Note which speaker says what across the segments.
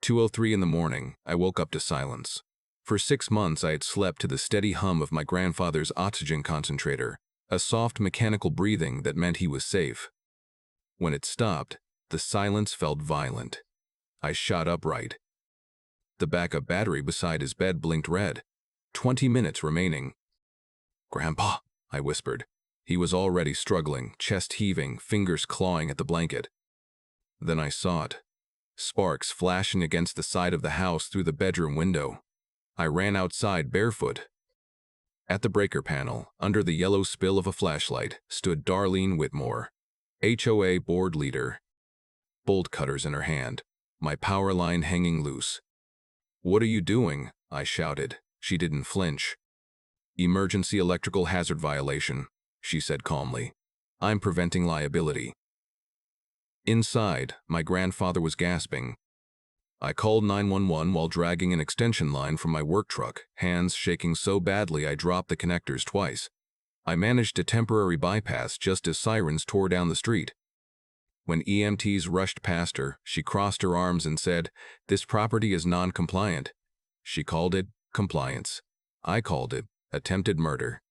Speaker 1: 2:03 in the morning, I woke up to silence. For 6 months I had slept to the steady hum of my grandfather's oxygen concentrator, a soft mechanical breathing that meant he was safe. When it stopped, the silence felt violent. I shot upright. The backup battery beside his bed blinked red. 20 minutes remaining. "Grandpa," I whispered. He was already struggling, chest heaving, fingers clawing at the blanket. Then I saw it. Sparks flashing against the side of the house through the bedroom window. I ran outside barefoot. At the breaker panel, under the yellow spill of a flashlight, stood Darlene Whitmore, HOA board leader, bolt cutters in her hand, my power line hanging loose. "What are you doing?" I shouted. She didn't flinch. "Emergency electrical hazard violation," she said calmly. "I'm preventing liability." Inside, my grandfather was gasping. I called 911 while dragging an extension line from my work truck, hands shaking so badly I dropped the connectors twice. I managed a temporary bypass just as sirens tore down the street. When EMTs rushed past her, she crossed her arms and said, "This property is non-compliant." She called it compliance. I called it attempted murder.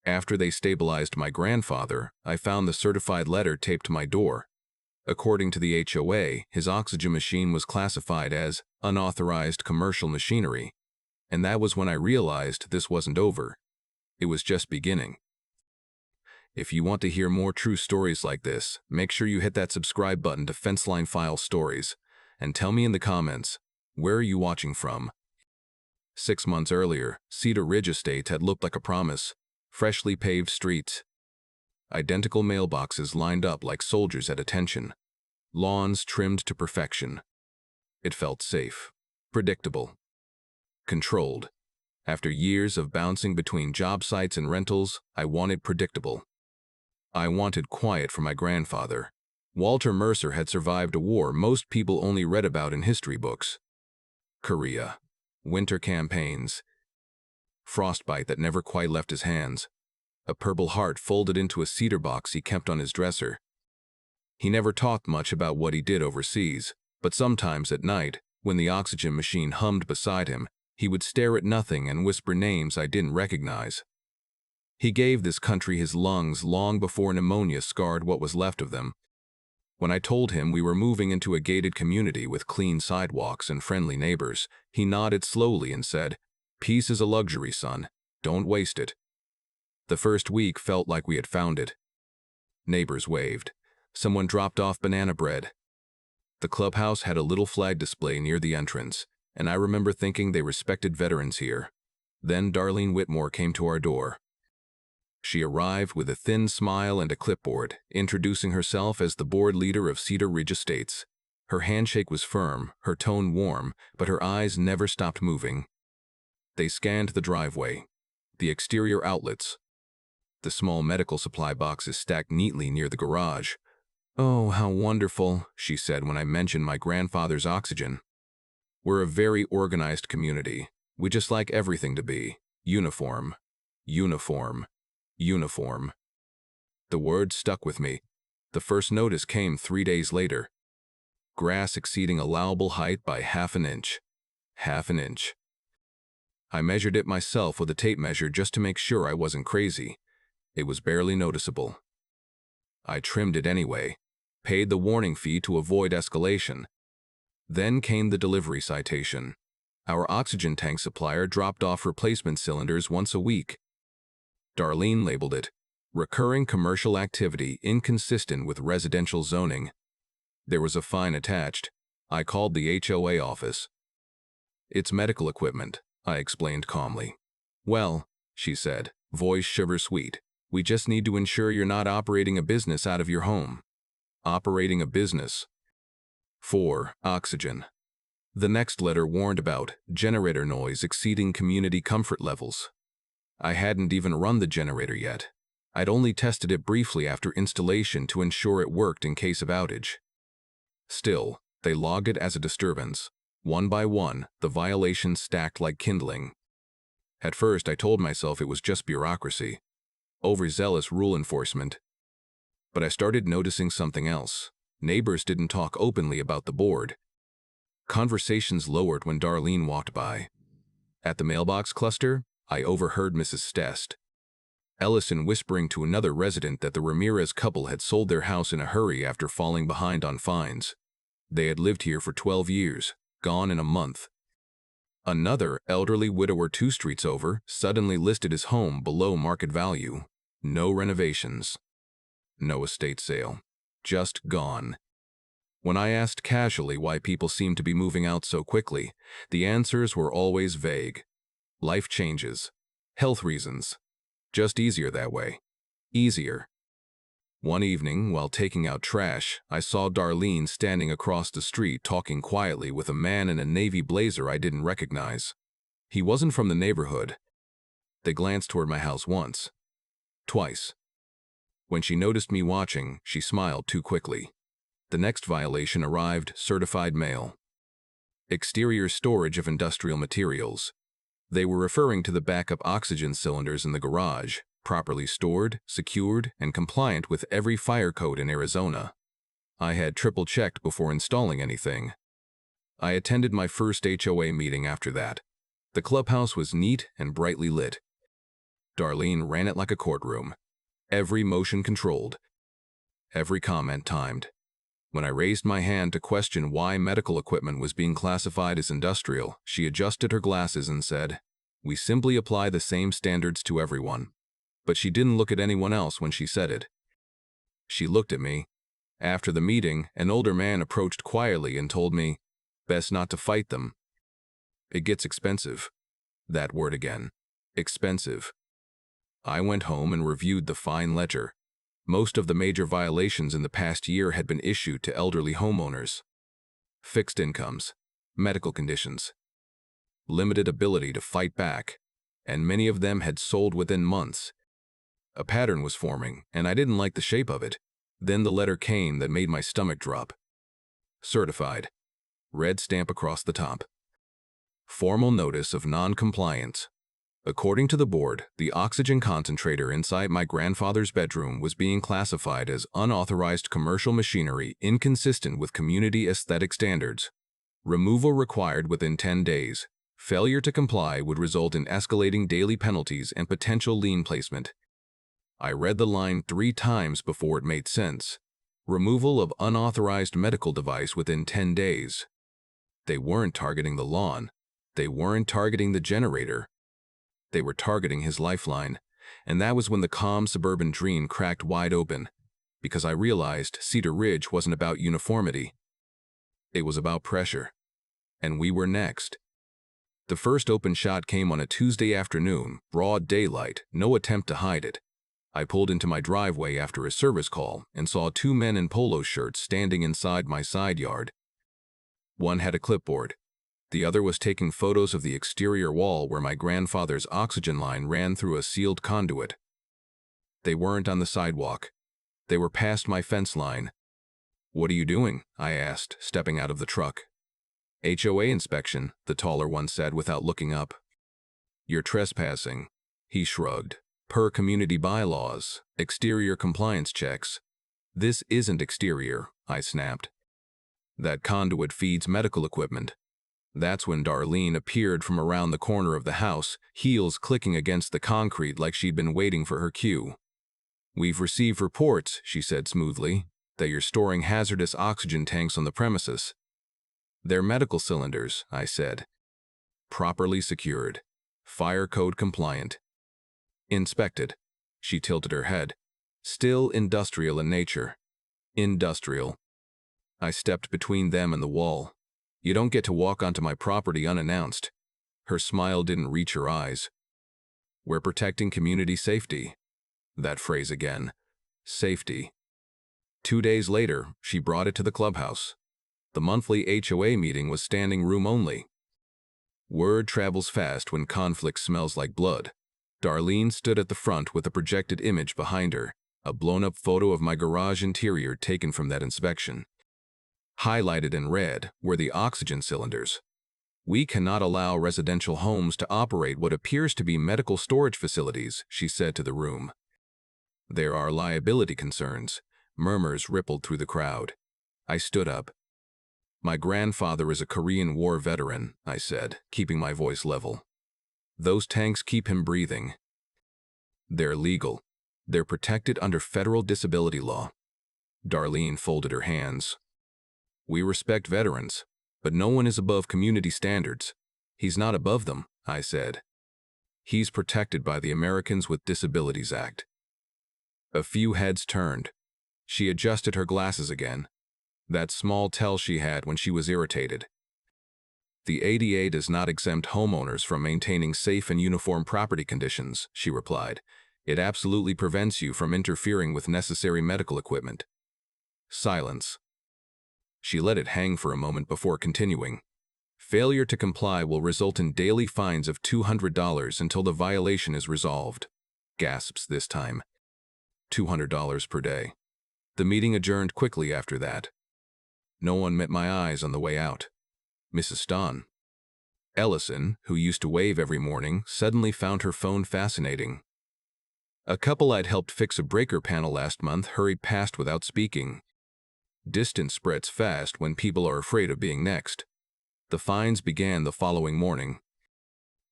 Speaker 1: After they stabilized my grandfather, I found the certified letter taped to my door. According to the HOA, his oxygen machine was classified as unauthorized commercial machinery, and that was when I realized this wasn't over. It was just beginning. If you want to hear more true stories like this, make sure you hit that subscribe button to Fenceline File Stories, and tell me in the comments, where are you watching from? 6 months earlier, Cedar Ridge Estate had looked like a promise. Freshly paved streets, identical mailboxes lined up like soldiers at attention, lawns trimmed to perfection. It felt safe, predictable, controlled. After years of bouncing between job sites and rentals, I wanted predictable. I wanted quiet for my grandfather. Walter Mercer had survived a war most people only read about in history books. Korea, winter campaigns, frostbite that never quite left his hands, a purple heart folded into a cedar box he kept on his dresser. He never talked much about what he did overseas, but sometimes at night, when the oxygen machine hummed beside him, he would stare at nothing and whisper names I didn't recognize. He gave this country his lungs long before pneumonia scarred what was left of them. When I told him we were moving into a gated community with clean sidewalks and friendly neighbors, he nodded slowly and said, "Peace is a luxury, son. Don't waste it." The first week felt like we had found it. Neighbors waved. Someone dropped off banana bread. The clubhouse had a little flag display near the entrance, and I remember thinking they respected veterans here. Then Darlene Whitmore came to our door. She arrived with a thin smile and a clipboard, introducing herself as the board leader of Cedar Ridge Estates. Her handshake was firm, her tone warm, but her eyes never stopped moving. They scanned the driveway, the exterior outlets, the small medical supply boxes stacked neatly near the garage. "Oh, how wonderful," she said when I mentioned my grandfather's oxygen. "We're a very organized community. We just like everything to be uniform, uniform, uniform." The word stuck with me. The first notice came 3 days later. Grass exceeding allowable height by half an inch. Half an inch. I measured it myself with a tape measure just to make sure I wasn't crazy. It was barely noticeable. I trimmed it anyway, paid the warning fee to avoid escalation. Then came the delivery citation. Our oxygen tank supplier dropped off replacement cylinders once a week. Darlene labeled it, "Recurring commercial activity inconsistent with residential zoning." There was a fine attached. I called the HOA office. "It's medical equipment," I explained calmly. "Well," she said, voice sugar sweet, "we just need to ensure you're not operating a business out of your home." Operating a business. 4. Oxygen. The next letter warned about generator noise exceeding community comfort levels. I hadn't even run the generator yet. I'd only tested it briefly after installation to ensure it worked in case of outage. Still, they logged it as a disturbance. One by one, the violations stacked like kindling. At first, I told myself it was just bureaucracy, overzealous rule enforcement. But I started noticing something else. Neighbors didn't talk openly about the board. Conversations lowered when Darlene walked by. At the mailbox cluster, I overheard Mrs. Stest Ellison whispering to another resident that the Ramirez couple had sold their house in a hurry after falling behind on fines. They had lived here for 12 years, gone in a month. Another elderly widower 2 streets over suddenly listed his home below market value. No renovations. No estate sale. Just gone. When I asked casually why people seemed to be moving out so quickly, the answers were always vague. Life changes. Health reasons. Just easier that way. Easier. One evening, while taking out trash, I saw Darlene standing across the street talking quietly with a man in a navy blazer I didn't recognize. He wasn't from the neighborhood. They glanced toward my house once. Twice. When she noticed me watching, she smiled too quickly. The next violation arrived, certified mail. Exterior storage of industrial materials. They were referring to the backup oxygen cylinders in the garage, properly stored, secured, and compliant with every fire code in Arizona. I had triple-checked before installing anything. I attended my first HOA meeting after that. The clubhouse was neat and brightly lit. Darlene ran it like a courtroom. Every motion controlled. Every comment timed. When I raised my hand to question why medical equipment was being classified as industrial, she adjusted her glasses and said, "We simply apply the same standards to everyone." But she didn't look at anyone else when she said it. She looked at me. After the meeting, an older man approached quietly and told me, "Best not to fight them. It gets expensive." That word again. Expensive. I went home and reviewed the fine ledger. Most of the major violations in the past year had been issued to elderly homeowners. Fixed incomes, medical conditions, limited ability to fight back, and many of them had sold within months. A pattern was forming, and I didn't like the shape of it. Then the letter came that made my stomach drop. Certified. Red stamp across the top. Formal notice of non-compliance. According to the board, the oxygen concentrator inside my grandfather's bedroom was being classified as unauthorized commercial machinery inconsistent with community aesthetic standards. Removal required within 10 days. Failure to comply would result in escalating daily penalties and potential lien placement. I read the line 3 times before it made sense. Removal of unauthorized medical device within 10 days. They weren't targeting the lawn. They weren't targeting the generator. They were targeting his lifeline, and that was when the calm suburban dream cracked wide open, because I realized Cedar Ridge wasn't about uniformity. It was about pressure, and we were next. The first open shot came on a Tuesday afternoon, broad daylight, no attempt to hide it. I pulled into my driveway after a service call and saw 2 men in polo shirts standing inside my side yard. One had a clipboard. The other was taking photos of the exterior wall where my grandfather's oxygen line ran through a sealed conduit. They weren't on the sidewalk. They were past my fence line. "What are you doing?" I asked, stepping out of the truck. "HOA inspection," the taller one said without looking up. "You're trespassing." He shrugged. "Per community bylaws, exterior compliance checks." "This isn't exterior," I snapped. "That conduit feeds medical equipment." That's when Darlene appeared from around the corner of the house, heels clicking against the concrete like she'd been waiting for her cue. "We've received reports," she said smoothly, "that you're storing hazardous oxygen tanks on the premises." "They're medical cylinders," I said. "Properly secured. Fire code compliant. Inspected." She tilted her head. "Still industrial in nature." "Industrial." I stepped between them and the wall. "You don't get to walk onto my property unannounced." Her smile didn't reach her eyes. "We're protecting community safety." That phrase again. Safety. 2 days later, she brought it to the clubhouse. The monthly HOA meeting was standing room only. Word travels fast when conflict smells like blood. Darlene stood at the front with a projected image behind her, a blown-up photo of my garage interior taken from that inspection. Highlighted in red were the oxygen cylinders. "We cannot allow residential homes to operate what appears to be medical storage facilities," she said to the room. "There are liability concerns." Murmurs rippled through the crowd. I stood up. My grandfather is a Korean War veteran, I said, keeping my voice level. Those tanks keep him breathing. They're legal. They're protected under federal disability law. Darlene folded her hands. We respect veterans, but no one is above community standards. He's not above them, I said. He's protected by the Americans with Disabilities Act. A few heads turned. She adjusted her glasses again. That small tell she had when she was irritated. The ADA does not exempt homeowners from maintaining safe and uniform property conditions, she replied. It absolutely prevents you from interfering with necessary medical equipment. Silence. She let it hang for a moment before continuing. Failure to comply will result in daily fines of $200 until the violation is resolved. Gasps this time. $200 per day. The meeting adjourned quickly after that. No one met my eyes on the way out. Mrs. Stahn. Ellison, who used to wave every morning, suddenly found her phone fascinating. A couple I'd helped fix a breaker panel last month hurried past without speaking. Distance spreads fast when people are afraid of being next. The fines began the following morning.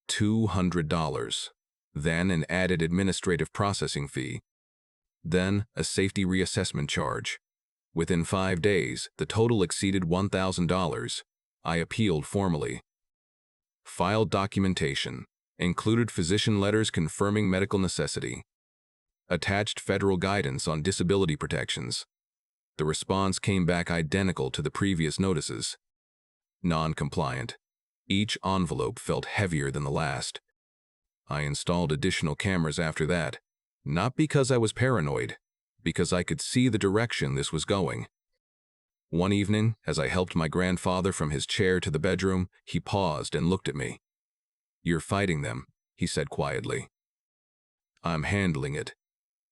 Speaker 1: $200. Then an added administrative processing fee. Then a safety reassessment charge. Within 5 days, the total exceeded $1,000. I appealed formally. Filed documentation. Included physician letters confirming medical necessity. Attached federal guidance on disability protections. The response came back identical to the previous notices. Non-compliant. Each envelope felt heavier than the last. I installed additional cameras after that, not because I was paranoid, because I could see the direction this was going. One evening, as I helped my grandfather from his chair to the bedroom, he paused and looked at me. You're fighting them, he said quietly. I'm handling it.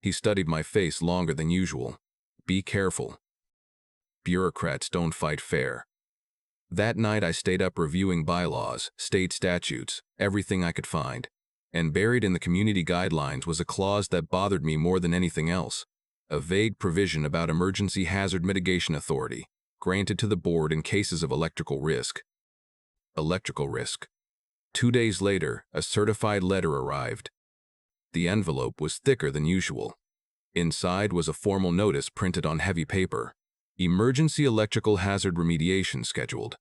Speaker 1: He studied my face longer than usual. Be careful. Bureaucrats don't fight fair. That night I stayed up reviewing bylaws, state statutes, everything I could find. And buried in the community guidelines was a clause that bothered me more than anything else. A vague provision about emergency hazard mitigation authority, granted to the board in cases of electrical risk. Electrical risk. 2 days later, a certified letter arrived. The envelope was thicker than usual. Inside was a formal notice printed on heavy paper. Emergency electrical hazard remediation scheduled.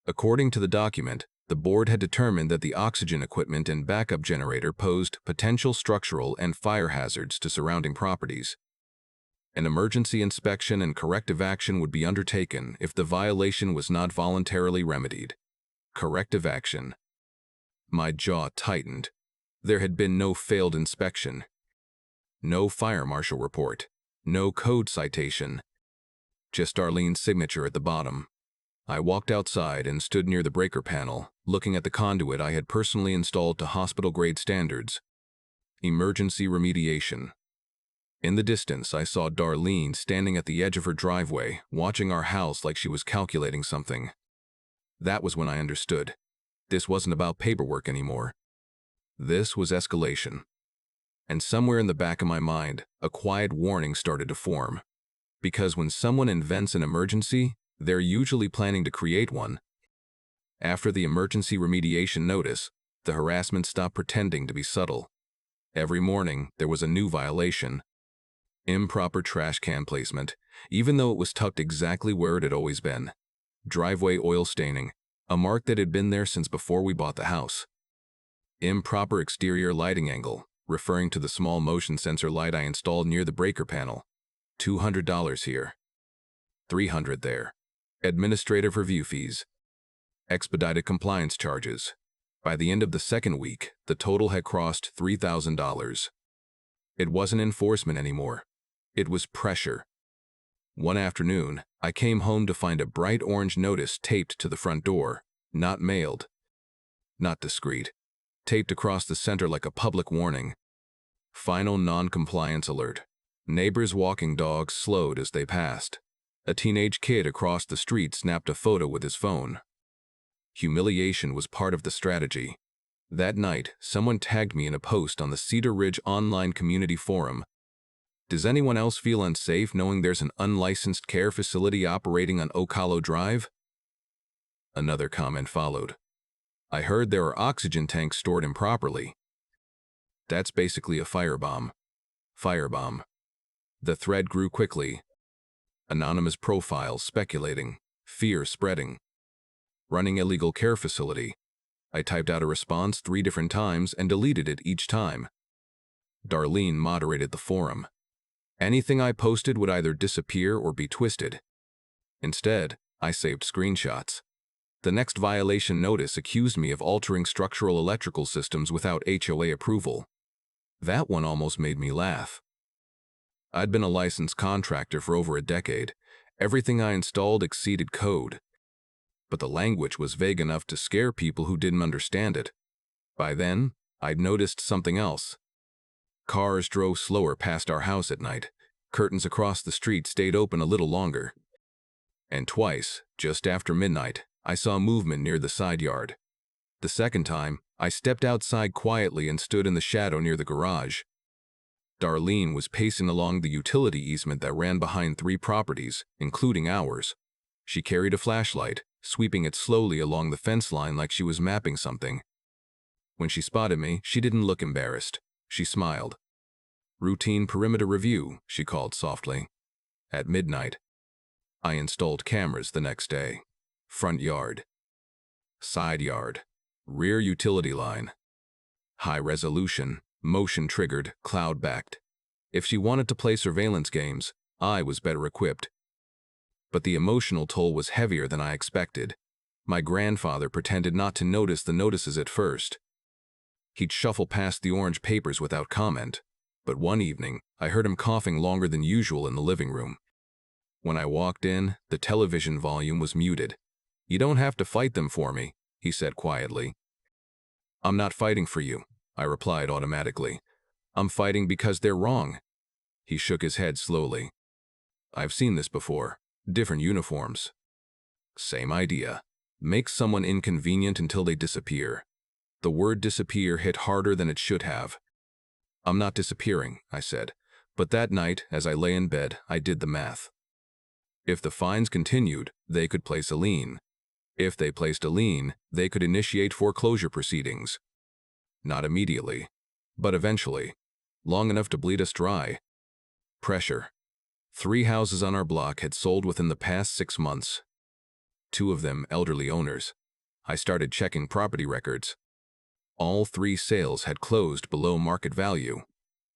Speaker 1: According to the document, the board had determined that the oxygen equipment and backup generator posed potential structural and fire hazards to surrounding properties. An emergency inspection and corrective action would be undertaken if the violation was not voluntarily remedied. Corrective action. My jaw tightened. There had been no failed inspection. No fire marshal report. No code citation. Just Darlene's signature at the bottom. I walked outside and stood near the breaker panel, looking at the conduit I had personally installed to hospital-grade standards. Emergency remediation. In the distance, I saw Darlene standing at the edge of her driveway, watching our house like she was calculating something. That was when I understood. This wasn't about paperwork anymore. This was escalation. And somewhere in the back of my mind, a quiet warning started to form. Because when someone invents an emergency, they're usually planning to create one. After the emergency remediation notice, the harassment stopped pretending to be subtle. Every morning, there was a new violation. Improper trash can placement, even though it was tucked exactly where it had always been. Driveway oil staining, a mark that had been there since before we bought the house. Improper exterior lighting angle, referring to the small motion sensor light I installed near the breaker panel. $200 here. $300 there. Administrative review fees. Expedited compliance charges. By the end of the second week, the total had crossed $3,000. It wasn't enforcement anymore. It was pressure. One afternoon, I came home to find a bright orange notice taped to the front door, not mailed. Not discreet. Taped across the center like a public warning. Final non-compliance alert. Neighbors' walking dogs slowed as they passed. A teenage kid across the street snapped a photo with his phone. Humiliation was part of the strategy. That night, someone tagged me in a post on the Cedar Ridge online community forum. Does anyone else feel unsafe knowing there's an unlicensed care facility operating on Oak Hollow Drive? Another comment followed. I heard there are oxygen tanks stored improperly. That's basically a firebomb. Firebomb. The thread grew quickly. Anonymous profiles speculating. Fear spreading. Running illegal care facility. I typed out a response 3 different times and deleted it each time. Darlene moderated the forum. Anything I posted would either disappear or be twisted. Instead, I saved screenshots. The next violation notice accused me of altering structural electrical systems without HOA approval. That one almost made me laugh. I'd been a licensed contractor for over a decade. Everything I installed exceeded code. But the language was vague enough to scare people who didn't understand it. By then, I'd noticed something else. Cars drove slower past our house at night. Curtains across the street stayed open a little longer. And twice, just after midnight, I saw movement near the side yard. The second time, I stepped outside quietly and stood in the shadow near the garage. Darlene was pacing along the utility easement that ran behind 3 properties, including ours. She carried a flashlight, sweeping it slowly along the fence line like she was mapping something. When she spotted me, she didn't look embarrassed. She smiled. Routine perimeter review, she called softly. At midnight, I installed cameras the next day. Front yard. Side yard. Rear utility line. High resolution, motion triggered, cloud backed. If she wanted to play surveillance games, I was better equipped. But the emotional toll was heavier than I expected. My grandfather pretended not to notice the notices at first. He'd shuffle past the orange papers without comment. But one evening, I heard him coughing longer than usual in the living room. When I walked in, the television volume was muted. "You don't have to fight them for me," he said quietly. "I'm not fighting for you," I replied automatically. "I'm fighting because they're wrong." He shook his head slowly. "I've seen this before. Different uniforms. Same idea. Make someone inconvenient until they disappear." The word disappear hit harder than it should have. "I'm not disappearing," I said. But that night, as I lay in bed, I did the math. If the fines continued, they could place a lien. If they placed a lien, they could initiate foreclosure proceedings. Not immediately, but eventually. Long enough to bleed us dry. Pressure. 3 houses on our block had sold within the past 6 months. 2 of them elderly owners. I started checking property records. All 3 sales had closed below market value.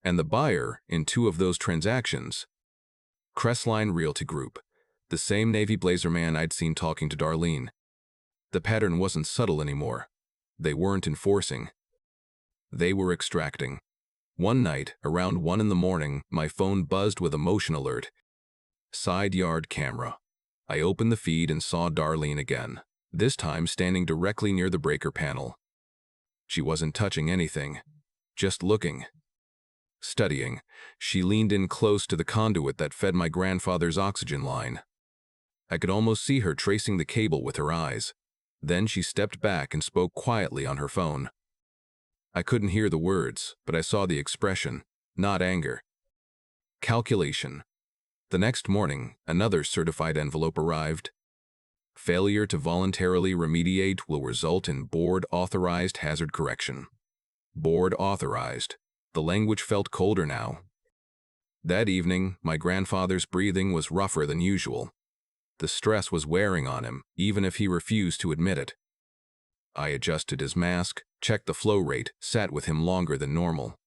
Speaker 1: And the buyer in 2 of those transactions. Crestline Realty Group. The same navy blazer man I'd seen talking to Darlene. The pattern wasn't subtle anymore. They weren't enforcing. They were extracting. One night, around 1 in the morning, my phone buzzed with a motion alert. Side yard camera. I opened the feed and saw Darlene again, this time standing directly near the breaker panel. She wasn't touching anything, just looking. Studying, she leaned in close to the conduit that fed my grandfather's oxygen line. I could almost see her tracing the cable with her eyes. Then she stepped back and spoke quietly on her phone. I couldn't hear the words, but I saw the expression, not anger. Calculation. The next morning, another certified envelope arrived. Failure to voluntarily remediate will result in board-authorized hazard correction. Board-authorized. The language felt colder now. That evening, my grandfather's breathing was rougher than usual. The stress was wearing on him, even if he refused to admit it. I adjusted his mask, checked the flow rate, sat with him longer than normal.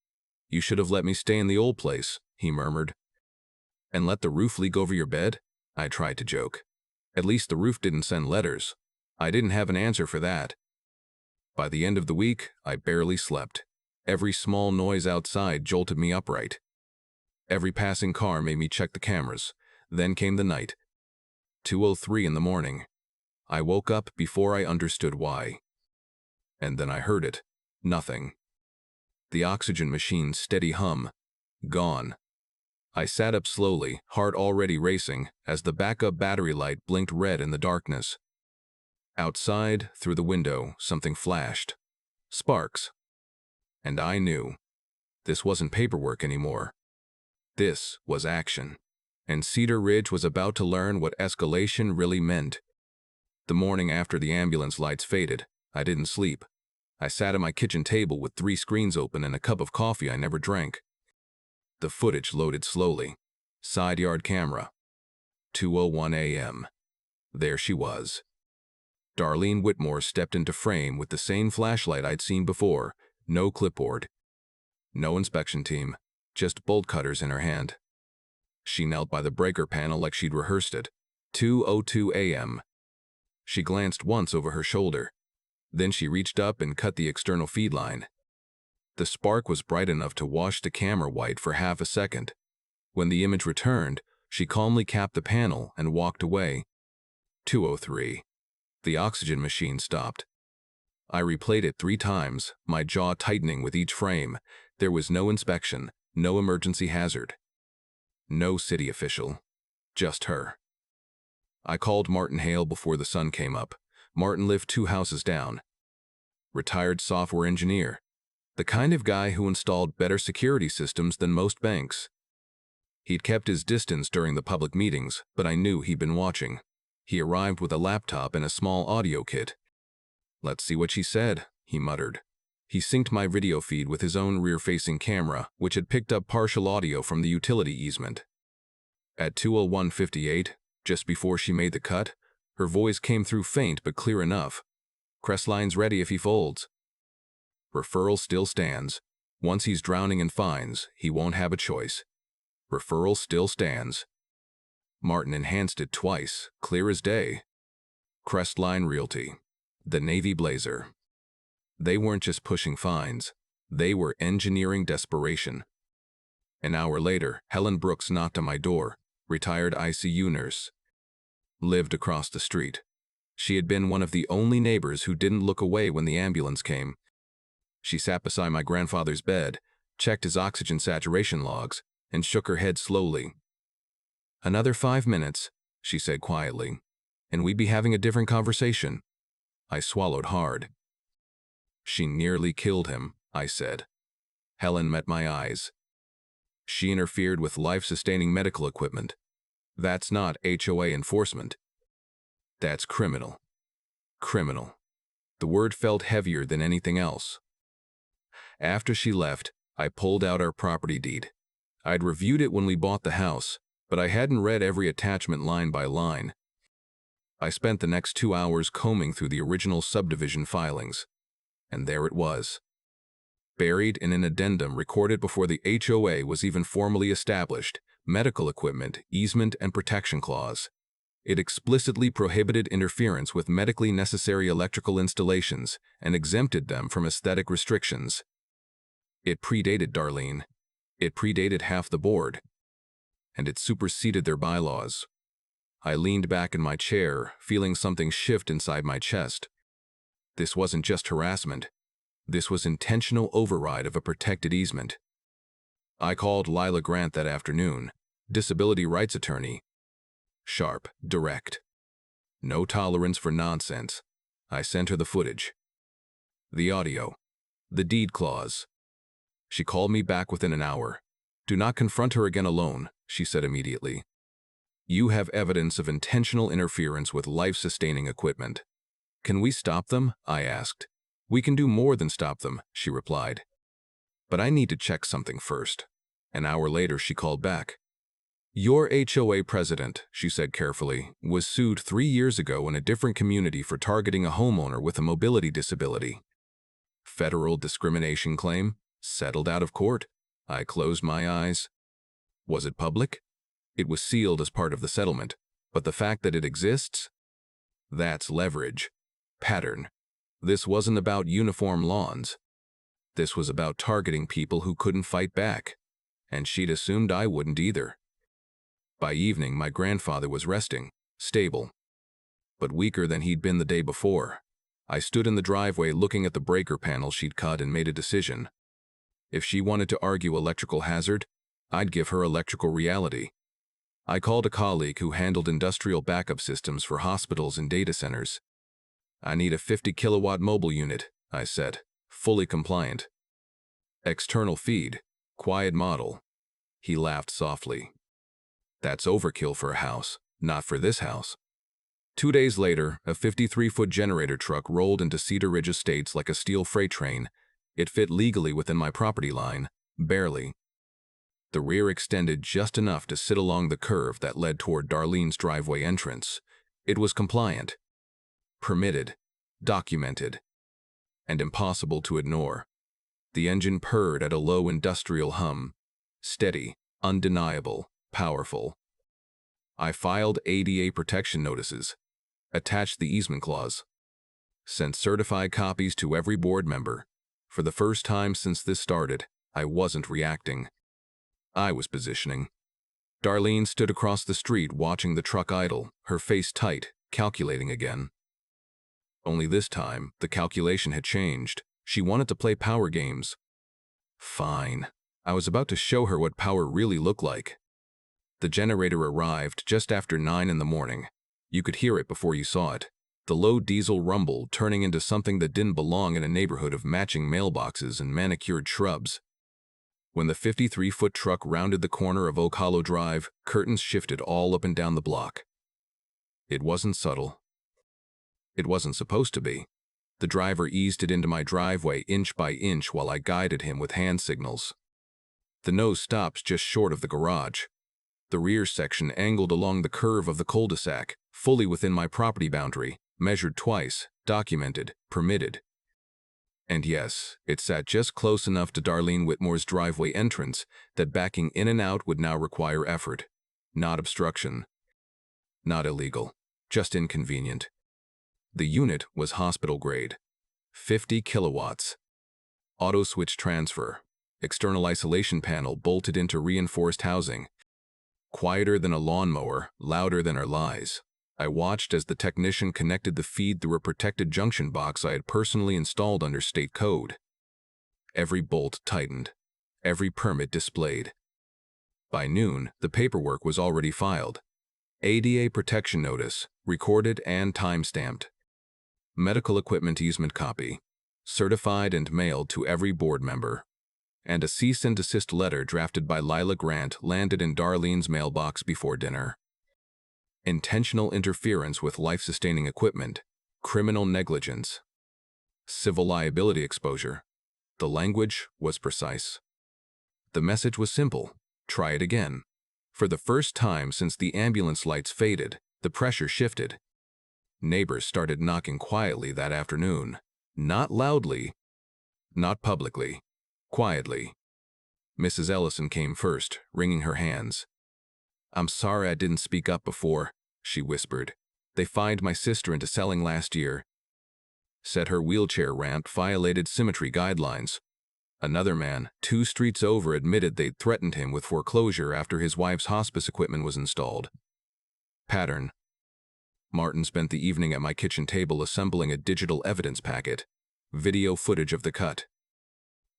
Speaker 1: "You should have let me stay in the old place," he murmured. "And let the roof leak over your bed?" I tried to joke. At least the roof didn't send letters. I didn't have an answer for that. By the end of the week, I barely slept. Every small noise outside jolted me upright. Every passing car made me check the cameras. Then came the night. 2:03 in the morning. I woke up before I understood why. And then I heard it. Nothing. The oxygen machine's steady hum. Gone. I sat up slowly, heart already racing, as the backup battery light blinked red in the darkness. Outside, through the window, something flashed. Sparks. And I knew. This wasn't paperwork anymore. This was action. And Cedar Ridge was about to learn what escalation really meant. The morning after the ambulance lights faded, I didn't sleep. I sat at my kitchen table with 3 screens open and a cup of coffee I never drank. The footage loaded slowly. Side yard camera. 2:01 a.m. There she was. Darlene Whitmore stepped into frame with the same flashlight I'd seen before. No clipboard. No inspection team. Just bolt cutters in her hand. She knelt by the breaker panel like she'd rehearsed it. 2:02 a.m. She glanced once over her shoulder. Then she reached up and cut the external feed line. The spark was bright enough to wash the camera white for half a second. When the image returned, she calmly capped the panel and walked away. 2:03. The oxygen machine stopped. I replayed it 3 times, my jaw tightening with each frame. There was no inspection, no emergency hazard. No city official. Just her. I called Martin Hale before the sun came up. Martin lived 2 houses down. Retired software engineer. The kind of guy who installed better security systems than most banks. He'd kept his distance during the public meetings, but I knew he'd been watching. He arrived with a laptop and a small audio kit. "Let's see what she said," he muttered. He synced my video feed with his own rear-facing camera, which had picked up partial audio from the utility easement. At 2:01:58, just before she made the cut, her voice came through faint but clear enough. "Crestline's ready if he folds. Referral still stands. Once he's drowning in fines, he won't have a choice. Referral still stands." Martin enhanced it twice, clear as day. Crestline Realty. The Navy Blazer. They weren't just pushing fines. They were engineering desperation. An hour later, Helen Brooks knocked on my door, retired ICU nurse. Lived across the street. She had been one of the only neighbors who didn't look away when the ambulance came. She sat beside my grandfather's bed, checked his oxygen saturation logs, and shook her head slowly. "Another 5 minutes," she said quietly, "and we'd be having a different conversation." I swallowed hard. "She nearly killed him," I said. Helen met my eyes. "She interfered with life-sustaining medical equipment. That's not HOA enforcement. That's criminal." Criminal. The word felt heavier than anything else. After she left, I pulled out our property deed. I'd reviewed it when we bought the house, but I hadn't read every attachment line by line. I spent the next 2 hours combing through the original subdivision filings. And there it was. Buried in an addendum recorded before the HOA was even formally established, medical equipment, easement, and protection clause. It explicitly prohibited interference with medically necessary electrical installations and exempted them from aesthetic restrictions. It predated Darlene. It predated half the board. And it superseded their bylaws. I leaned back in my chair, feeling something shift inside my chest. This wasn't just harassment. This was intentional override of a protected easement. I called Lila Grant that afternoon, disability rights attorney. Sharp, direct. No tolerance for nonsense. I sent her the footage. The audio. The deed clause. She called me back within an hour. "Do not confront her again alone," she said immediately. "You have evidence of intentional interference with life-sustaining equipment." "Can we stop them?" I asked. "We can do more than stop them," she replied. "But I need to check something first." An hour later, she called back. "Your HOA president," she said carefully, "was sued 3 years ago in a different community for targeting a homeowner with a mobility disability." Federal discrimination claim? Settled out of court. I closed my eyes. Was it public? It was sealed as part of the settlement, but the fact that it exists? That's leverage. Pattern. This wasn't about uniform lawns. This was about targeting people who couldn't fight back, and she'd assumed I wouldn't either. By evening, my grandfather was resting, stable, but weaker than he'd been the day before. I stood in the driveway looking at the breaker panel she'd cut and made a decision. If she wanted to argue electrical hazard, I'd give her electrical reality. I called a colleague who handled industrial backup systems for hospitals and data centers. "I need a 50-kilowatt mobile unit," I said, "fully compliant. External feed, quiet model." He laughed softly. "That's overkill for a house, not for this house." 2 days later, a 53-foot generator truck rolled into Cedar Ridge Estates like a steel freight train. It fit legally within my property line, barely. The rear extended just enough to sit along the curve that led toward Darlene's driveway entrance. It was compliant, permitted, documented, and impossible to ignore. The engine purred at a low industrial hum, steady, undeniable, powerful. I filed ADA protection notices, attached the easement clause, sent certified copies to every board member. For the first time since this started, I wasn't reacting. I was positioning. Darlene stood across the street watching the truck idle, her face tight, calculating again. Only this time, the calculation had changed. She wanted to play power games. Fine. I was about to show her what power really looked like. The generator arrived just after 9 in the morning. You could hear it before you saw it. The low diesel rumble turning into something that didn't belong in a neighborhood of matching mailboxes and manicured shrubs. When the 53-foot truck rounded the corner of Oak Hollow Drive, curtains shifted all up and down the block. It wasn't subtle. It wasn't supposed to be. The driver eased it into my driveway inch by inch while I guided him with hand signals. The nose stops just short of the garage. The rear section angled along the curve of the cul-de-sac, fully within my property boundary, measured twice, documented, permitted. And yes, it sat just close enough to Darlene Whitmore's driveway entrance that backing in and out would now require effort. Not obstruction. Not illegal. Just inconvenient. The unit was hospital grade. 50 kilowatts. Auto switch transfer. External isolation panel bolted into reinforced housing. Quieter than a lawnmower, louder than our lies. I watched as the technician connected the feed through a protected junction box I had personally installed under state code. Every bolt tightened. Every permit displayed. By noon, the paperwork was already filed. ADA protection notice, recorded and time-stamped. Medical equipment easement copy, certified and mailed to every board member. And a cease and desist letter drafted by Lila Grant landed in Darlene's mailbox before dinner. Intentional interference with life-sustaining equipment, criminal negligence, civil liability exposure. The language was precise. The message was simple: try it again. For the first time since the ambulance lights faded, the pressure shifted. Neighbors started knocking quietly that afternoon. Not loudly, not publicly, quietly. Mrs. Ellison came first, wringing her hands. "I'm sorry I didn't speak up before," she whispered. "They fined my sister into selling last year. Said her wheelchair ramp violated symmetry guidelines. Another man, 2 streets over, admitted they'd threatened him with foreclosure after his wife's hospice equipment was installed. Pattern. Martin spent the evening at my kitchen table assembling a digital evidence packet. Video footage of the cut.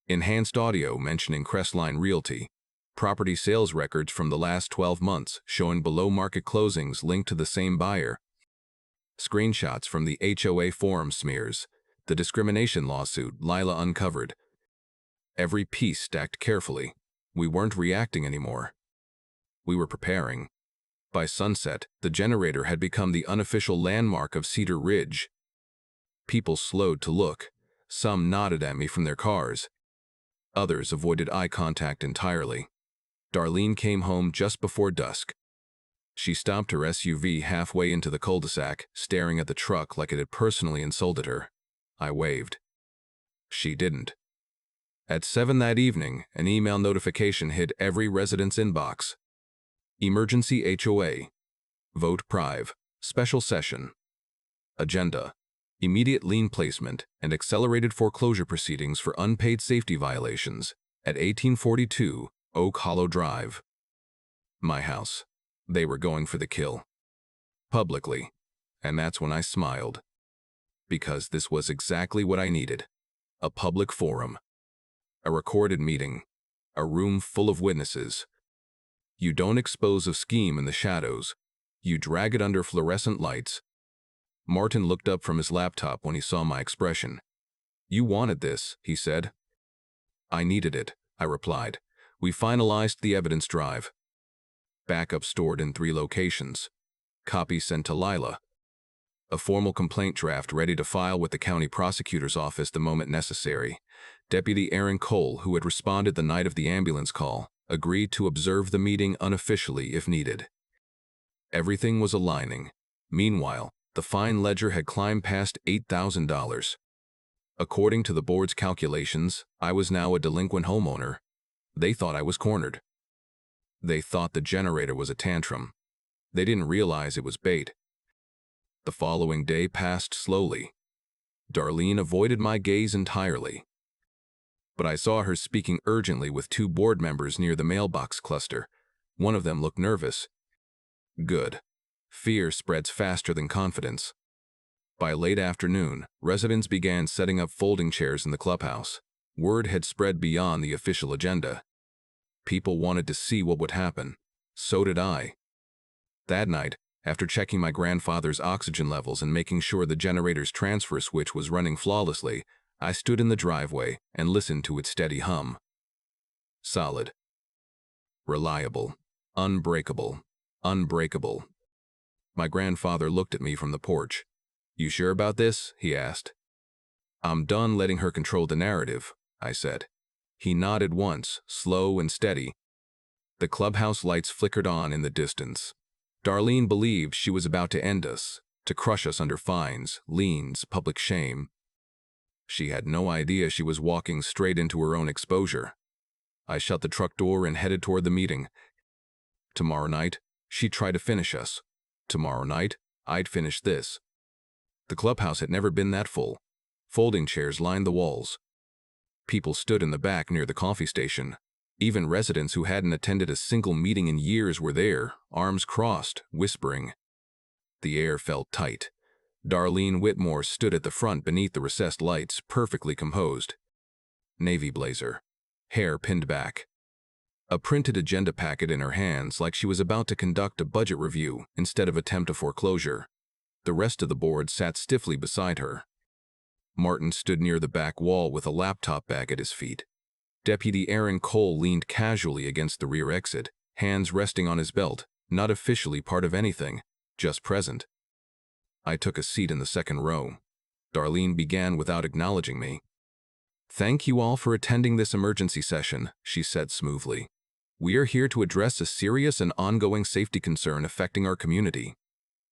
Speaker 1: Enhanced audio mentioning Crestline Realty. Property sales records from the last 12 months showing below-market closings linked to the same buyer. Screenshots from the HOA forum smears. The discrimination lawsuit Lila uncovered. Every piece stacked carefully. We weren't reacting anymore. We were preparing. By sunset, the generator had become the unofficial landmark of Cedar Ridge. People slowed to look. Some nodded at me from their cars. Others avoided eye contact entirely. Darlene came home just before dusk. She stopped her SUV halfway into the cul-de-sac, staring at the truck like it had personally insulted her. I waved. She didn't. At 7 that evening, an email notification hit every resident's inbox. Emergency HOA. Vote Prive. Special session. Agenda. Immediate lien placement and accelerated foreclosure proceedings for unpaid safety violations at 1842 Oak Hollow Drive. My house. They were going for the kill. Publicly. And that's when I smiled. Because this was exactly what I needed. A public forum. A recorded meeting. A room full of witnesses. You don't expose a scheme in the shadows. You drag it under fluorescent lights. Martin looked up from his laptop when he saw my expression. "You wanted this," he said. "I needed it," I replied. We finalized the evidence drive. Backup stored in 3 locations. Copy sent to Lila. A formal complaint draft ready to file with the county prosecutor's office the moment necessary. Deputy Aaron Cole, who had responded the night of the ambulance call, agreed to observe the meeting unofficially if needed. Everything was aligning. Meanwhile, the fine ledger had climbed past $8,000. According to the board's calculations, I was now a delinquent homeowner. They thought I was cornered. They thought the generator was a tantrum. They didn't realize it was bait. The following day passed slowly. Darlene avoided my gaze entirely. But I saw her speaking urgently with two board members near the mailbox cluster. One of them looked nervous. Good. Fear spreads faster than confidence. By late afternoon, residents began setting up folding chairs in the clubhouse. Word had spread beyond the official agenda. People wanted to see what would happen. So did I. That night, after checking my grandfather's oxygen levels and making sure the generator's transfer switch was running flawlessly, I stood in the driveway and listened to its steady hum. Solid. Reliable. Unbreakable. Unbreakable. My grandfather looked at me from the porch. "You sure about this?" he asked. "I'm done letting her control the narrative," I said. He nodded once, slow and steady. The clubhouse lights flickered on in the distance. Darlene believed she was about to end us, to crush us under fines, liens, public shame. She had no idea she was walking straight into her own exposure. I shut the truck door and headed toward the meeting. Tomorrow night, she'd try to finish us. Tomorrow night, I'd finish this. The clubhouse had never been that full. Folding chairs lined the walls. People stood in the back near the coffee station. Even residents who hadn't attended a single meeting in years were there, arms crossed, whispering. The air felt tight. Darlene Whitmore stood at the front beneath the recessed lights, perfectly composed. Navy blazer. Hair pinned back. A printed agenda packet in her hands, like she was about to conduct a budget review instead of attempt a foreclosure. The rest of the board sat stiffly beside her. Martin stood near the back wall with a laptop bag at his feet. Deputy Aaron Cole leaned casually against the rear exit, hands resting on his belt, not officially part of anything, just present. I took a seat in the second row. Darlene began without acknowledging me. "Thank you all for attending this emergency session," she said smoothly. "We are here to address a serious and ongoing safety concern affecting our community."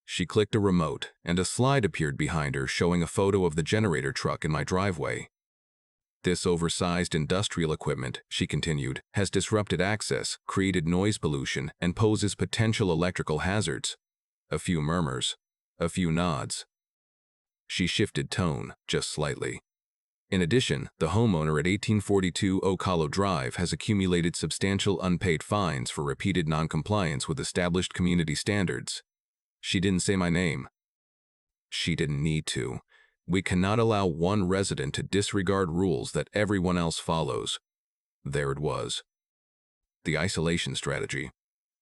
Speaker 1: She clicked a remote, and a slide appeared behind her showing a photo of the generator truck in my driveway. "This oversized industrial equipment," she continued, "has disrupted access, created noise pollution, and poses potential electrical hazards." A few murmurs. A few nods. She shifted tone, just slightly. "In addition, the homeowner at 1842 Ocala Drive has accumulated substantial unpaid fines for repeated noncompliance with established community standards." She didn't say my name. She didn't need to. We cannot allow one resident to disregard rules that everyone else follows. There it was. The isolation strategy.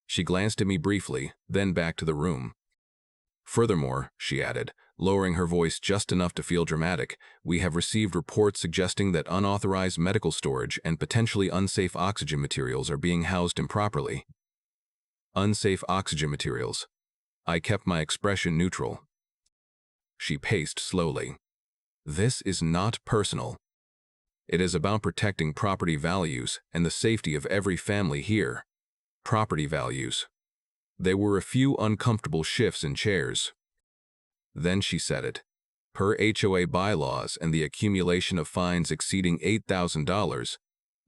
Speaker 1: She glanced at me briefly, then back to the room. "Furthermore," she added, lowering her voice just enough to feel dramatic, "we have received reports suggesting that unauthorized medical storage and potentially unsafe oxygen materials are being housed improperly." Unsafe oxygen materials. I kept my expression neutral. She paced slowly. "This is not personal. It is about protecting property values and the safety of every family here." Property values. There were a few uncomfortable shifts in chairs. Then she said it. "Per HOA bylaws and the accumulation of fines exceeding $8,000,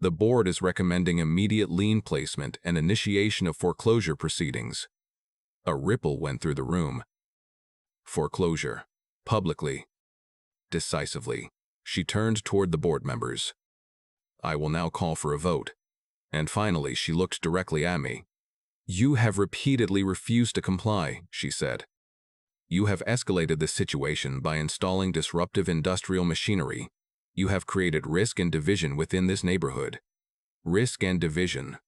Speaker 1: the board is recommending immediate lien placement and initiation of foreclosure proceedings." A ripple went through the room. Foreclosure. Publicly. Decisively. She turned toward the board members. "I will now call for a vote." And finally, she looked directly at me. "You have repeatedly refused to comply," she said. "You have escalated this situation by installing disruptive industrial machinery. You have created risk and division within this neighborhood." Risk and division.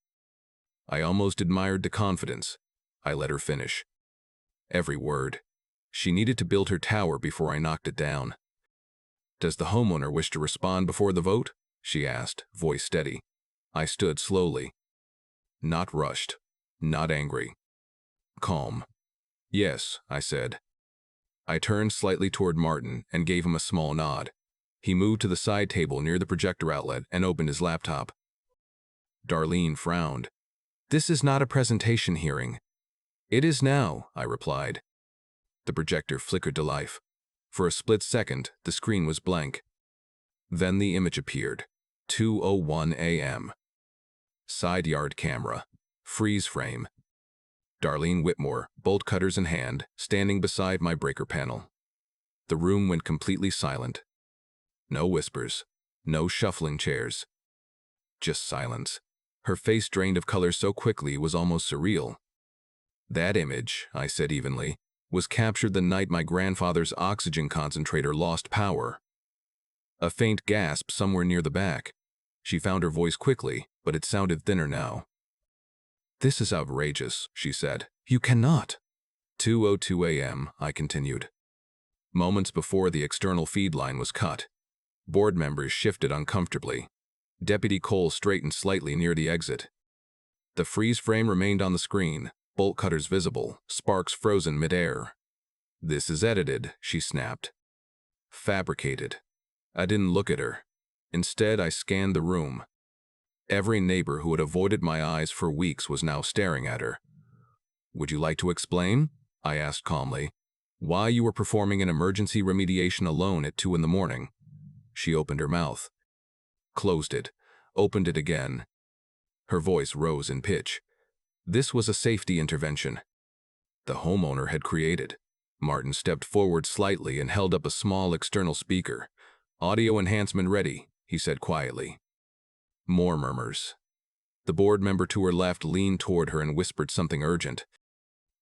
Speaker 1: I almost admired the confidence. I let her finish. Every word. She needed to build her tower before I knocked it down. "Does the homeowner wish to respond before the vote?" she asked, voice steady. I stood slowly. Not rushed. Not angry. Calm. "Yes," I said. I turned slightly toward Martin and gave him a small nod. He moved to the side table near the projector outlet and opened his laptop. Darlene frowned. "This is not a presentation hearing." "It is now," I replied. The projector flickered to life. For a split second, the screen was blank. Then the image appeared. 2:01 a.m. Side yard camera. Freeze frame. Darlene Whitmore, bolt cutters in hand, standing beside my breaker panel. The room went completely silent. No whispers. No shuffling chairs. Just silence. Her face drained of color so quickly it was almost surreal. "That image," I said evenly, "was captured the night my grandfather's oxygen concentrator lost power." A faint gasp somewhere near the back. She found her voice quickly, but it sounded thinner now. "This is outrageous," she said. "You cannot." 2:02 a.m., I continued. Moments before the external feed line was cut. Board members shifted uncomfortably. Deputy Cole straightened slightly near the exit. The freeze frame remained on the screen, bolt cutters visible, sparks frozen midair. "This is edited," she snapped. "Fabricated." I didn't look at her. Instead, I scanned the room. Every neighbor who had avoided my eyes for weeks was now staring at her. "Would you like to explain?" I asked calmly. "Why you were performing an emergency remediation alone at 2 in the morning?" She opened her mouth. Closed it. Opened it again. Her voice rose in pitch. This was a safety intervention the homeowner had created. Martin stepped forward slightly and held up a small external speaker. "Audio enhancement ready," he said quietly. More murmurs. The board member to her left leaned toward her and whispered something urgent.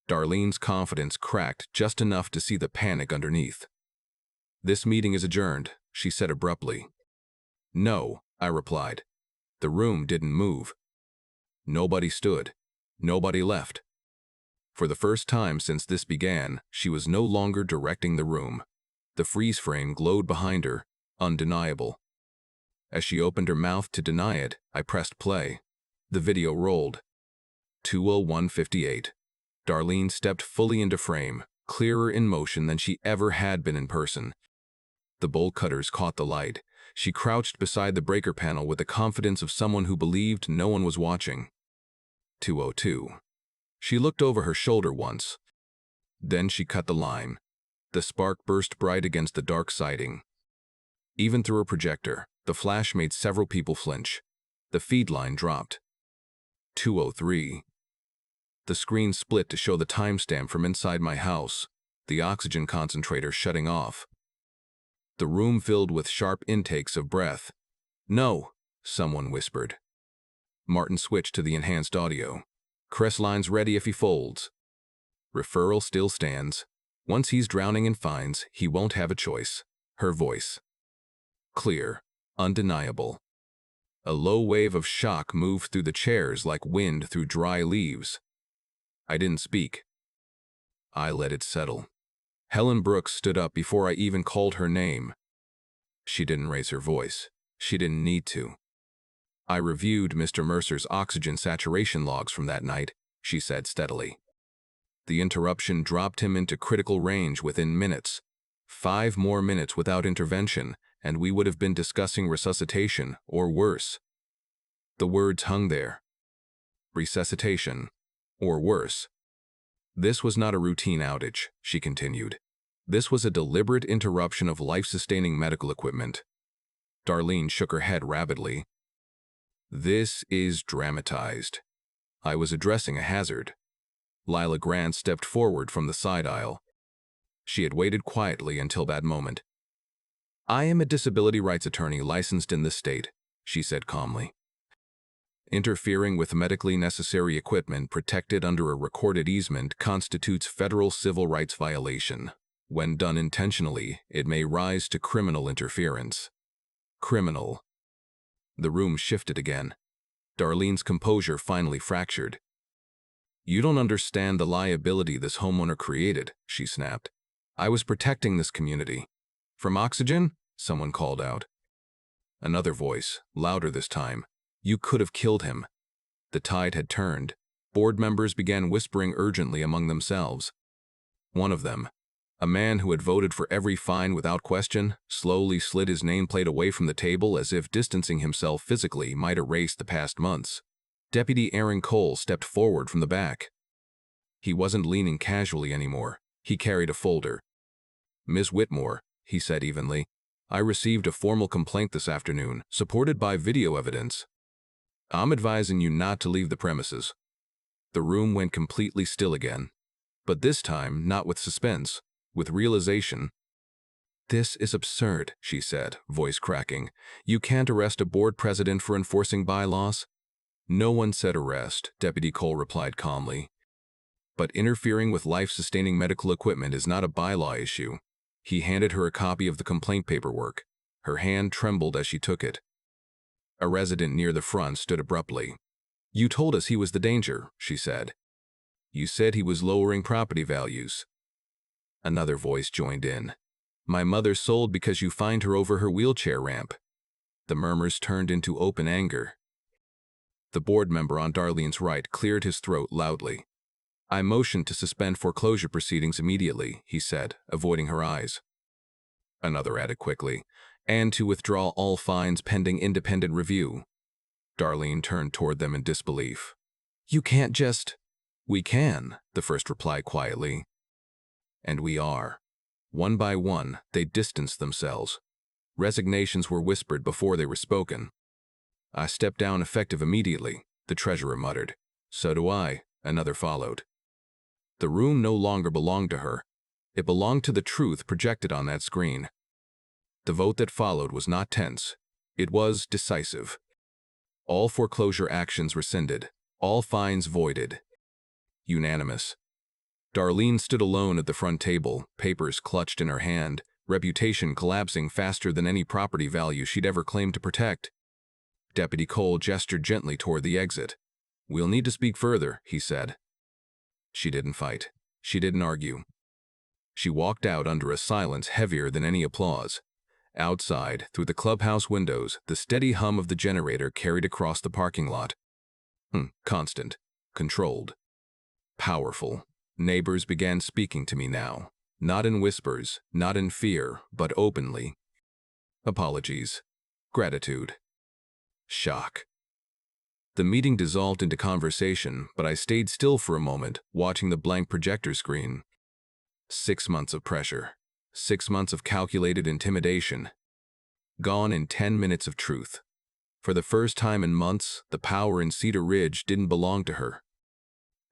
Speaker 1: Darlene's confidence cracked just enough to see the panic underneath. "This meeting is adjourned," she said abruptly. "No," I replied. The room didn't move. Nobody stood. Nobody left. For the first time since this began, she was no longer directing the room. The freeze frame glowed behind her, undeniable. As she opened her mouth to deny it, I pressed play. The video rolled. 2:01:58. Darlene stepped fully into frame, clearer in motion than she ever had been in person. The bolt cutters caught the light. She crouched beside the breaker panel with the confidence of someone who believed no one was watching. 2:02. She looked over her shoulder once. Then she cut the line. The spark burst bright against the dark siding. Even through a projector, the flash made several people flinch. The feed line dropped. 2:03. The screen split to show the timestamp from inside my house, the oxygen concentrator shutting off. The room filled with sharp intakes of breath. "No," someone whispered. Martin switched to the enhanced audio. "Crest line's ready if he folds." "Referral still stands. Once he's drowning in fines, he won't have a choice." Her voice. Clear, undeniable. A low wave of shock moved through the chairs like wind through dry leaves. I didn't speak. I let it settle. Helen Brooks stood up before I even called her name. She didn't raise her voice. She didn't need to. "I reviewed Mr. Mercer's oxygen saturation logs from that night," she said steadily. "The interruption dropped him into critical range within minutes. 5 more minutes without intervention, and we would have been discussing resuscitation, or worse." The words hung there. Resuscitation, or worse. "This was not a routine outage," she continued. "This was a deliberate interruption of life-sustaining medical equipment." Darlene shook her head rapidly. "This is dramatized. I was addressing a hazard." Lila Grant stepped forward from the side aisle. She had waited quietly until that moment. "I am a disability rights attorney licensed in this state," she said calmly. "Interfering with medically necessary equipment protected under a recorded easement constitutes federal civil rights violation. When done intentionally, it may rise to criminal interference." Criminal. The room shifted again. Darlene's composure finally fractured. "You don't understand the liability this homeowner created," she snapped. "I was protecting this community." "From oxygen?" someone called out. Another voice, louder this time. "You could have killed him." The tide had turned. Board members began whispering urgently among themselves. One of them, A man who had voted for every fine without question slowly slid his nameplate away from the table as if distancing himself physically might erase the past months. Deputy Aaron Cole stepped forward from the back. He wasn't leaning casually anymore. He carried a folder. "Ms. Whitmore," he said evenly, "I received a formal complaint this afternoon, supported by video evidence. I'm advising you not to leave the premises." The room went completely still again, but this time not with suspense, with realization. "This is absurd," she said, voice cracking. "You can't arrest a board president for enforcing bylaws." "No one said arrest," Deputy Cole replied calmly. "But interfering with life-sustaining medical equipment is not a bylaw issue." He handed her a copy of the complaint paperwork. Her hand trembled as she took it. A resident near the front stood abruptly. "You told us he was the danger," she said. "You said he was lowering property values." Another voice joined in. "My mother sold because you fined her over her wheelchair ramp." The murmurs turned into open anger. The board member on Darlene's right cleared his throat loudly. "I motion to suspend foreclosure proceedings immediately," he said, avoiding her eyes. Another added quickly, "and to withdraw all fines pending independent review." Darlene turned toward them in disbelief. "You can't just—" "We can," the first replied quietly. "And we are." One by one, they distanced themselves. Resignations were whispered before they were spoken. "I step down effective immediately," the treasurer muttered. "So do I," another followed. The room no longer belonged to her. It belonged to the truth projected on that screen. The vote that followed was not tense. It was decisive. All foreclosure actions rescinded. All fines voided. Unanimous. Darlene stood alone at the front table, papers clutched in her hand, reputation collapsing faster than any property value she'd ever claimed to protect. Deputy Cole gestured gently toward the exit. "We'll need to speak further," he said. She didn't fight. She didn't argue. She walked out under a silence heavier than any applause. Outside, through the clubhouse windows, the steady hum of the generator carried across the parking lot. Constant. Controlled. Powerful. Neighbors began speaking to me now. Not in whispers, not in fear, but openly. Apologies. Gratitude. Shock. The meeting dissolved into conversation, but I stayed still for a moment, watching the blank projector screen. 6 months of pressure. 6 months of calculated intimidation. Gone in 10 minutes of truth. For the first time in months, the power in Cedar Ridge didn't belong to her.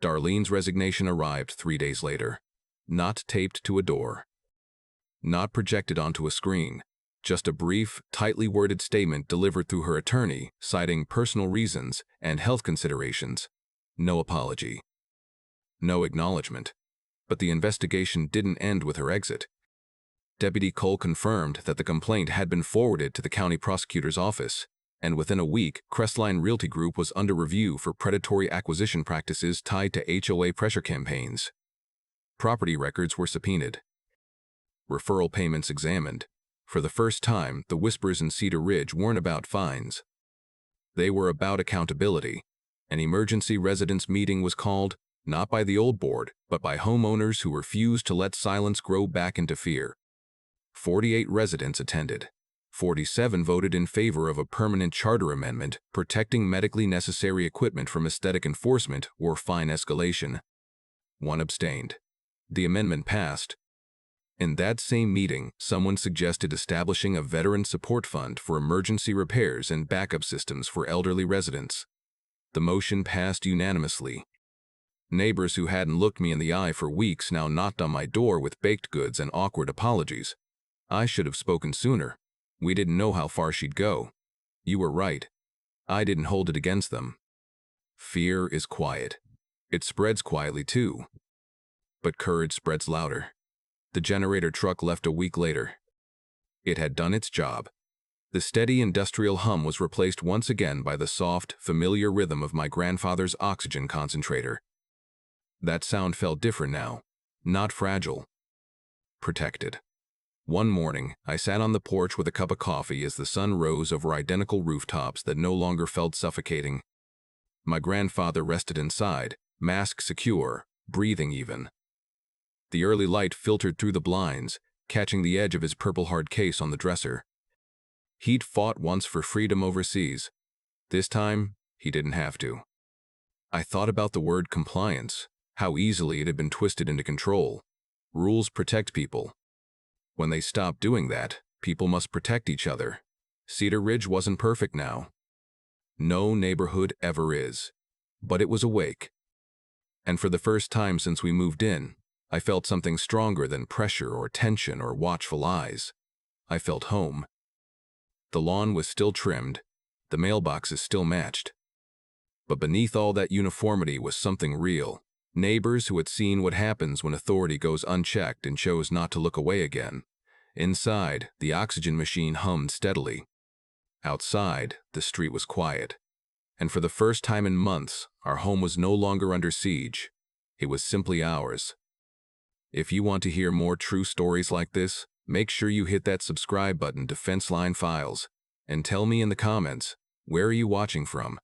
Speaker 1: Darlene's resignation arrived 3 days later. Not taped to a door. Not projected onto a screen. Just a brief, tightly worded statement delivered through her attorney, citing personal reasons and health considerations. No apology. No acknowledgement. But the investigation didn't end with her exit. Deputy Cole confirmed that the complaint had been forwarded to the county prosecutor's office, and within a week, Crestline Realty Group was under review for predatory acquisition practices tied to HOA pressure campaigns. Property records were subpoenaed. Referral payments examined. For the first time, the whispers in Cedar Ridge weren't about fines. They were about accountability. An emergency residence meeting was called, not by the old board, but by homeowners who refused to let silence grow back into fear. 48 residents attended. 47 voted in favor of a permanent charter amendment protecting medically necessary equipment from aesthetic enforcement or fine escalation. 1 abstained. The amendment passed. In that same meeting, someone suggested establishing a veteran support fund for emergency repairs and backup systems for elderly residents. The motion passed unanimously. Neighbors who hadn't looked me in the eye for weeks now knocked on my door with baked goods and awkward apologies. I should have spoken sooner. We didn't know how far she'd go. You were right. I didn't hold it against them. Fear is quiet. It spreads quietly too. But courage spreads louder. The generator truck left a week later. It had done its job. The steady industrial hum was replaced once again by the soft, familiar rhythm of my grandfather's oxygen concentrator. That sound felt different now. Not fragile. Protected. One morning, I sat on the porch with a cup of coffee as the sun rose over identical rooftops that no longer felt suffocating. My grandfather rested inside, mask secure, breathing even. The early light filtered through the blinds, catching the edge of his purple hard case on the dresser. He'd fought once for freedom overseas. This time, he didn't have to. I thought about the word compliance, how easily it had been twisted into control. Rules protect people. When they stop doing that, people must protect each other. Cedar Ridge wasn't perfect now. No neighborhood ever is. But it was awake. And for the first time since we moved in, I felt something stronger than pressure or tension or watchful eyes. I felt home. The lawn was still trimmed, the mailboxes still matched. But beneath all that uniformity was something real. Neighbors who had seen what happens when authority goes unchecked and chose not to look away again. Inside, the oxygen machine hummed steadily. Outside, the street was quiet. And for the first time in months, our home was no longer under siege. It was simply ours. If you want to hear more true stories like this, make sure you hit that subscribe button to Fence Line Files. And tell me in the comments, where are you watching from?